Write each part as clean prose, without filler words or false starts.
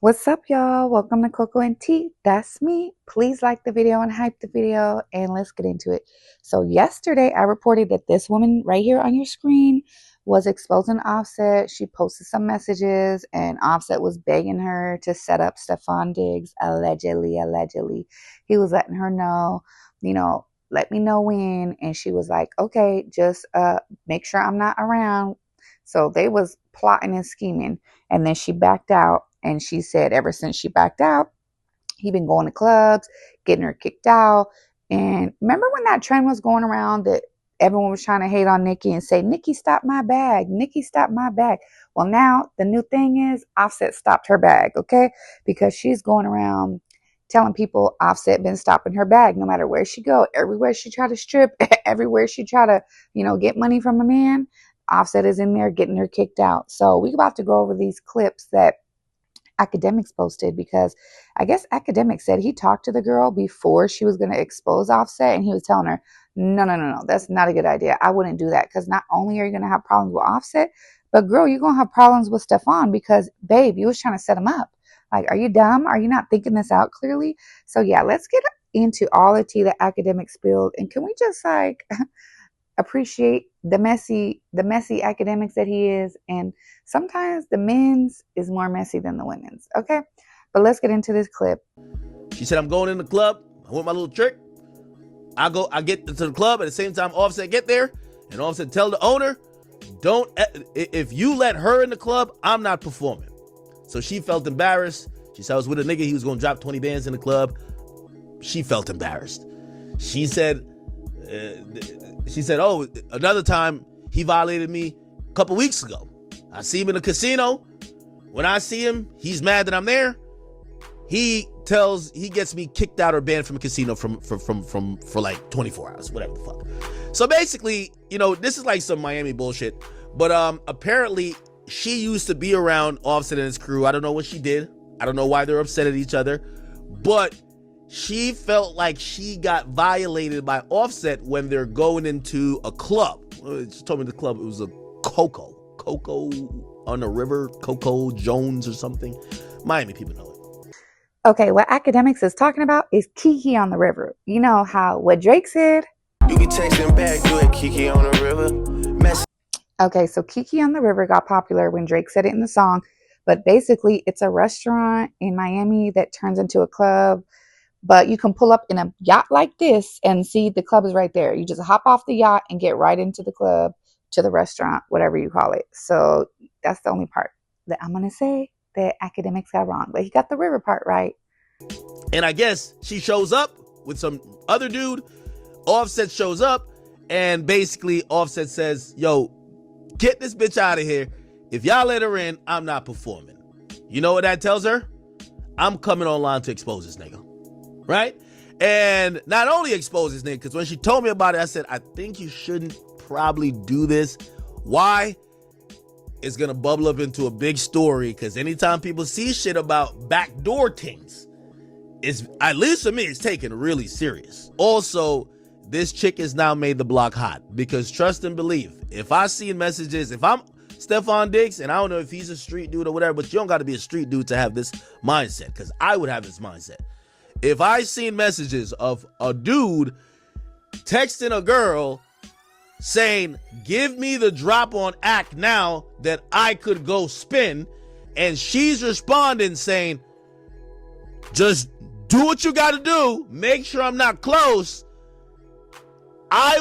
What's up, y'all? Welcome to Coco and Tea. That's me. Please like the video and hype the video, and let's get into it. So yesterday, I reported that this woman right here on your screen was exposing Offset. She posted some messages, and Offset was begging her to set up Stefan Diggs, allegedly. He was letting her know, let me know when, and she was like, okay, just make sure I'm not around. So they was plotting and scheming, and then she backed out. And she said ever since she backed out, he been going to clubs, getting her kicked out. And remember when that trend was going around that everyone was trying to hate on Nikki and say, Nikki, stop my bag. Nikki, stop my bag. Well, now the new thing is Offset stopped her bag, okay? Because she's going around telling people Offset been stopping her bag no matter where she go. Everywhere she try to strip, everywhere she try to, get money from a man, Offset is in there getting her kicked out. So we about to go over these clips that Academics posted, because I guess Academic said he talked to the girl before she was going to expose Offset, and he was telling her, no, that's not a good idea. I wouldn't do that, because not only are you going to have problems with Offset, but girl, you're going to have problems with Stefan, because babe, you was trying to set him up. Like, are you dumb? Are you not thinking this out clearly? So yeah, let's get into all the tea that Academic spilled, and can we just appreciate the messy academics that he is, and sometimes the men's is more messy than the women's. Okay, but let's get into this clip. She said, I'm going in the club. I want my little trick. I get to the club at the same time Offset get there, and Offset tell the owner, if you let her in the club, I'm not performing. So she felt embarrassed. She said I was with a nigga, he was gonna drop 20 bands in the club. She felt embarrassed. She said, oh, another time he violated me a couple weeks ago. I see him in the casino. When I see him, he's mad that I'm there. He gets me kicked out or banned from a casino for like 24 hours, whatever the fuck. So basically, this is like some Miami bullshit. But apparently she used to be around Offset and his crew. I don't know what she did. I don't know why they're upset at each other. But she felt like she got violated by Offset when they're going into a club. She told me the club, it was a Coco on the river, Coco Jones or something. Miami people know it. Okay, what Academics is talking about is Kiki on the river. You know how what Drake said? You be texting back, do it, Kiki on the river. Okay, so Kiki on the river got popular when Drake said it in the song. But basically, it's a restaurant in Miami that turns into a club. But you can pull up in a yacht like this and see the club is right there. You just hop off the yacht and get right into the club, to the restaurant, whatever you call it. So that's the only part that I'm going to say that Academics got wrong. But he got the river part right. And I guess she shows up with some other dude. Offset shows up, and basically Offset says, yo, get this bitch out of here. If y'all let her in, I'm not performing. You know what that tells her? I'm coming online to expose this nigga. Right? And not only expose this nigga, because when she told me about it, I said, I think you shouldn't probably do this. Why? It's going to bubble up into a big story, because anytime people see shit about backdoor things, it's, at least for me, it's taken really serious. Also, this chick has now made the block hot, because trust and believe, if I see messages, if I'm Stefan Diggs, and I don't know if he's a street dude or whatever, but you don't got to be a street dude to have this mindset, because I would have this mindset. If I seen messages of a dude texting a girl saying, give me the drop on act now that I could go spin, and she's responding saying, just do what you got to do, make sure I'm not close, I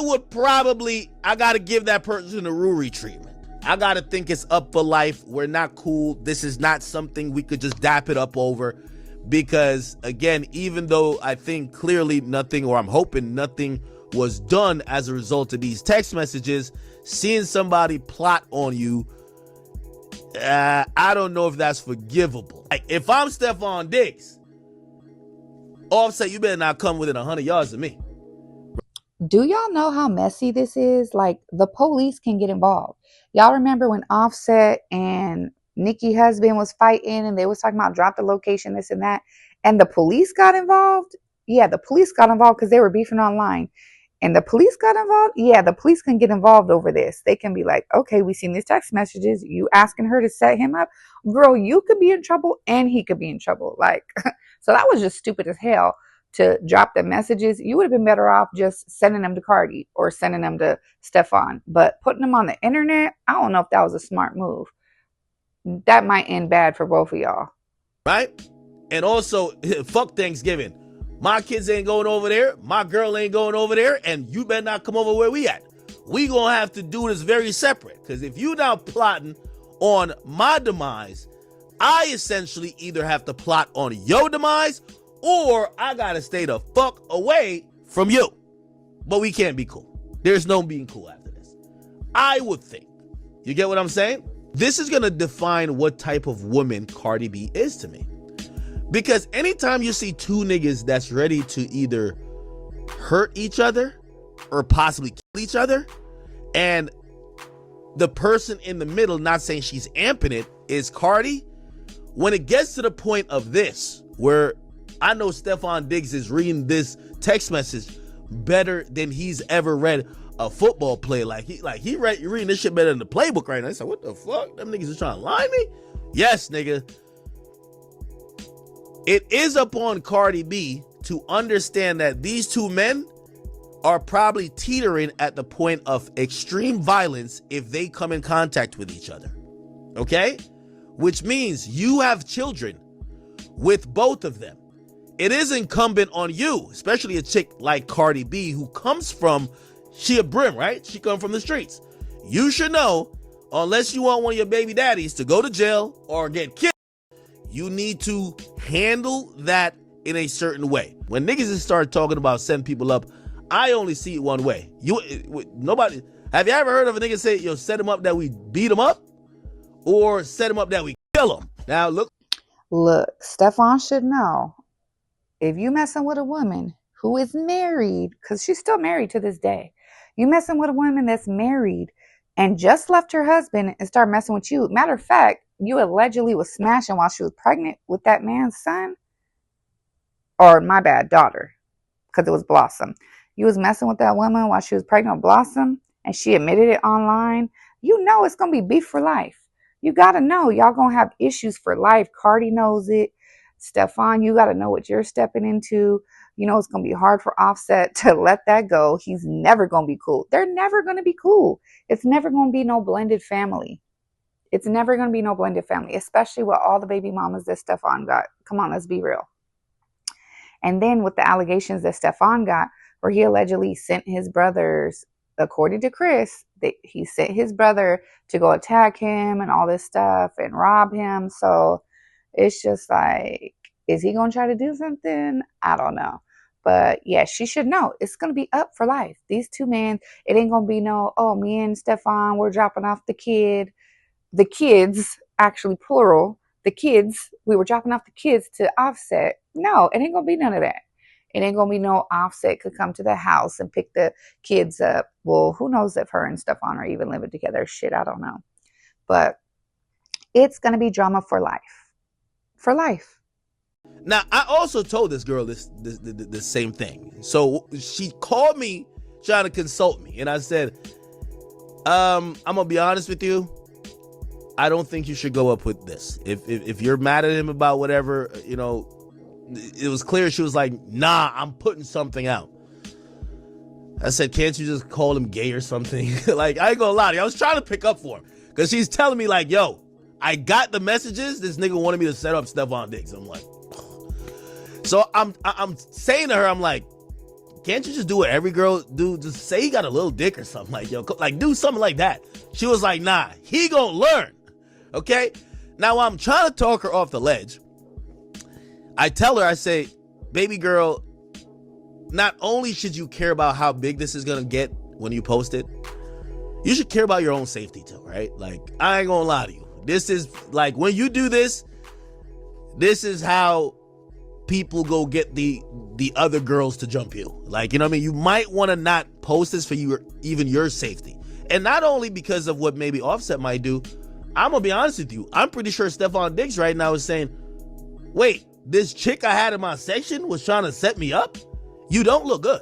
got to give that person a Ruri treatment. I got to think it's up for life. We're not cool. This is not something we could just dap it up over. Because, again, even though I think clearly nothing, or I'm hoping nothing was done as a result of these text messages, seeing somebody plot on you, I don't know if that's forgivable. Like, if I'm Stefan Diggs, Offset, you better not come within 100 yards of me. Do y'all know how messy this is? Like, the police can get involved. Y'all remember when Offset and Nikki husband was fighting, and they was talking about drop the location, this and that, and the police got involved? Yeah, the police got involved because they were beefing online. and the police got involved, yeah, the police can get involved over this. They can be like, okay, we seen these text messages. You asking her to set him up. Girl, you could be in trouble and he could be in trouble. Like, so that was just stupid as hell to drop the messages. You would have been better off just sending them to Cardi or sending them to Stefan. But putting them on the internet, I don't know if that was a smart move. That might end bad for both of y'all. Right? And also, fuck Thanksgiving. My kids ain't going over there. My girl ain't going over there. And you better not come over where we at. We gonna have to do this very separate. Because if you now plotting on my demise, I essentially either have to plot on your demise or I gotta stay the fuck away from you. But we can't be cool. There's no being cool after this. I would think. You get what I'm saying? This is gonna define what type of woman Cardi B is to me. Because anytime you see two niggas that's ready to either hurt each other or possibly kill each other, and the person in the middle, not saying she's amping it, is Cardi, when it gets to the point of this, where I know Stefan Diggs is reading this text message better than he's ever read a football play. He reading this shit better than the playbook right now. He's like, what the fuck? Them niggas is trying to lie me? Yes, nigga. It is upon Cardi B to understand that these two men are probably teetering at the point of extreme violence if they come in contact with each other. Okay? Which means you have children with both of them. It is incumbent on you, especially a chick like Cardi B who comes from, she a brim, right? She come from the streets. You should know, unless you want one of your baby daddies to go to jail or get killed, you need to handle that in a certain way. When niggas start talking about setting people up, I only see it one way. Nobody, have you ever heard of a nigga say, yo, set him up that we beat him up? Or set him up that we kill him? Now, look. Look, Stefan should know. If you messing with a woman who is married, because she's still married to this day, you messing with a woman that's married and just left her husband and start messing with you. Matter of fact, you allegedly was smashing while she was pregnant with that man's son. Or my bad, daughter, because it was Blossom. You was messing with that woman while she was pregnant with Blossom and she admitted it online. You know it's going to be beef for life. You got to know y'all going to have issues for life. Cardi knows it. Stefan, you got to know what you're stepping into. You know it's going to be hard for Offset to let that go. He's never going to be cool. They're never going to be cool. It's never going to be no blended family. It's never going to be no blended family, especially with all the baby mamas that Stefan got. Come on, let's be real. And then with the allegations that Stefan got, where he allegedly sent his brothers, according to Chris, that he sent his brother to go attack him and all this stuff and rob him. So it's just like, is he going to try to do something? I don't know. But yeah, she should know. It's going to be up for life. These two men, it ain't going to be no, oh, me and Stefan, we're dropping off the kids, actually plural, the kids, we were dropping off the kids to Offset. No, it ain't going to be none of that. It ain't going to be no Offset could come to the house and pick the kids up. Well, who knows if her and Stefan are even living together? Shit, I don't know. But it's going to be drama for life. For life. Now, I also told this girl this same thing. So she called me trying to consult me. And I said, I'm going to be honest with you. I don't think you should go up with this. If you're mad at him about whatever, you know, it was clear she was like, nah, I'm putting something out. I said, can't you just call him gay or something? Like, I ain't gonna lie to you. I was trying to pick up for him. Because she's telling me like, yo, I got the messages. This nigga wanted me to set up Stefan Diggs. I'm like, so I'm saying to her, I'm like, can't you just do what every girl do? Just say he got a little dick or something. Like, yo, like do something like that. She was like, nah, he gonna learn. Okay? Now, I'm trying to talk her off the ledge. I tell her, I say, baby girl, not only should you care about how big this is going to get when you post it, you should care about your own safety too, right? Like, I ain't going to lie to you. This is, like, when you do this, this is how people go get the other girls to jump you. Like, you know what I mean? You might want to not post this for even your safety. And not only because of what maybe Offset might do, I'm going to be honest with you. I'm pretty sure Stefan Diggs right now is saying, wait, this chick I had in my section was trying to set me up? You don't look good.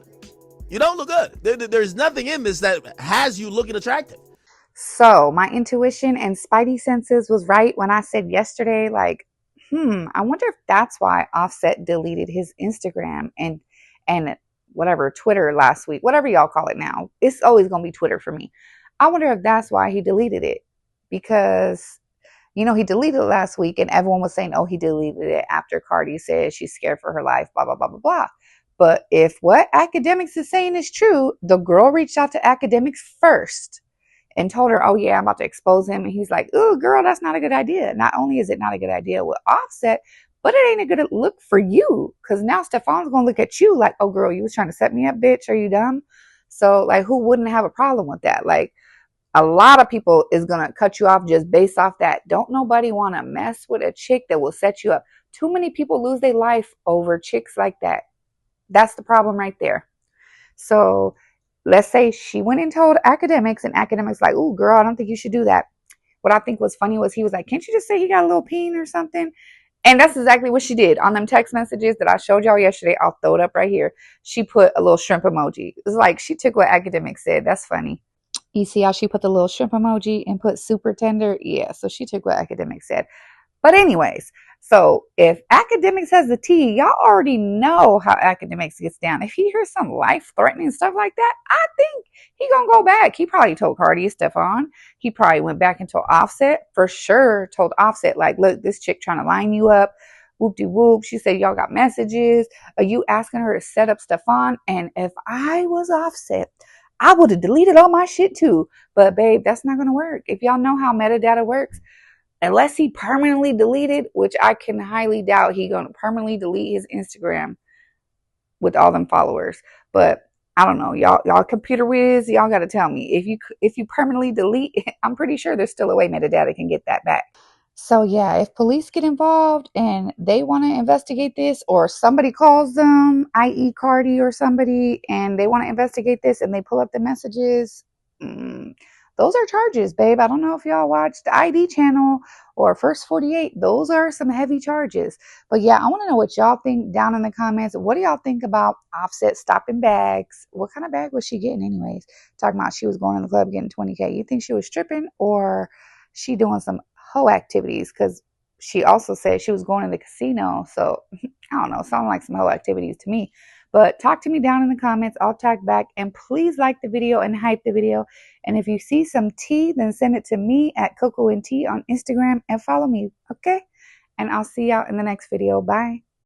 You don't look good. There's nothing in this that has you looking attractive. So my intuition and spidey senses was right when I said yesterday, like, I wonder if that's why Offset deleted his Instagram and whatever Twitter last week, whatever y'all call it now. It's always gonna be Twitter for me. I wonder if that's why he deleted it. Because he deleted it last week and everyone was saying, oh, he deleted it after Cardi said she's scared for her life, blah, blah, blah, blah, blah. But if what Academics is saying is true, the girl reached out to Academics first and told her, oh, yeah, I'm about to expose him. And he's like, oh, girl, that's not a good idea. Not only is it not a good idea with Offset, but it ain't a good look for you. Because now Stefan's going to look at you like, oh, girl, you was trying to set me up, bitch. Are you dumb? So, like, who wouldn't have a problem with that? Like, a lot of people is going to cut you off just based off that. Don't nobody want to mess with a chick that will set you up. Too many people lose their life over chicks like that. That's the problem right there. So let's say she went and told Academics and Academics like, oh, girl, I don't think you should do that. What I think was funny was he was like, can't you just say he got a little peen or something? And that's exactly what she did on them text messages that I showed y'all yesterday. I'll throw it up right here. She put a little shrimp emoji. It's like she took what Academics said. That's funny. You see how she put the little shrimp emoji and put super tender? Yeah, so she took what Academics said. But anyways, so if Academics has the tea, y'all already know how Academics gets down. If he hears some life-threatening stuff like that, I think he gonna go back. He probably told Cardi, Stefan. He probably went back and told Offset. For sure, told Offset, like, look, this chick trying to line you up. Whoop-de-whoop. She said, y'all got messages. Are you asking her to set up Stefan? And if I was Offset, I would have deleted all my shit too. But babe, that's not gonna work. If y'all know how metadata works, unless he permanently deleted, which I can highly doubt he gonna permanently delete his Instagram with all them followers. But I don't know, y'all computer whiz, y'all got to tell me if you permanently delete. I'm pretty sure there's still a way metadata can get that back. So yeah, if police get involved and they want to investigate this, or somebody calls them, i.e. Cardi or somebody, and they want to investigate this and they pull up the messages, those are charges, babe. I don't know if y'all watched the ID channel or First 48. Those are some heavy charges. But yeah, I want to know what y'all think down in the comments. What do y'all think about Offset stopping bags? What kind of bag was she getting anyways? Talking about she was going to the club getting 20K. You think she was stripping or she doing some hoe activities? Because she also said she was going to the casino. So I don't know, sound like some hoe activities to me. But talk to me down in the comments. I'll talk back. And please like the video and hype the video. And if you see some tea, then send it to me at Coco and Tea on Instagram and follow me. Okay? And I'll see y'all in the next video. Bye.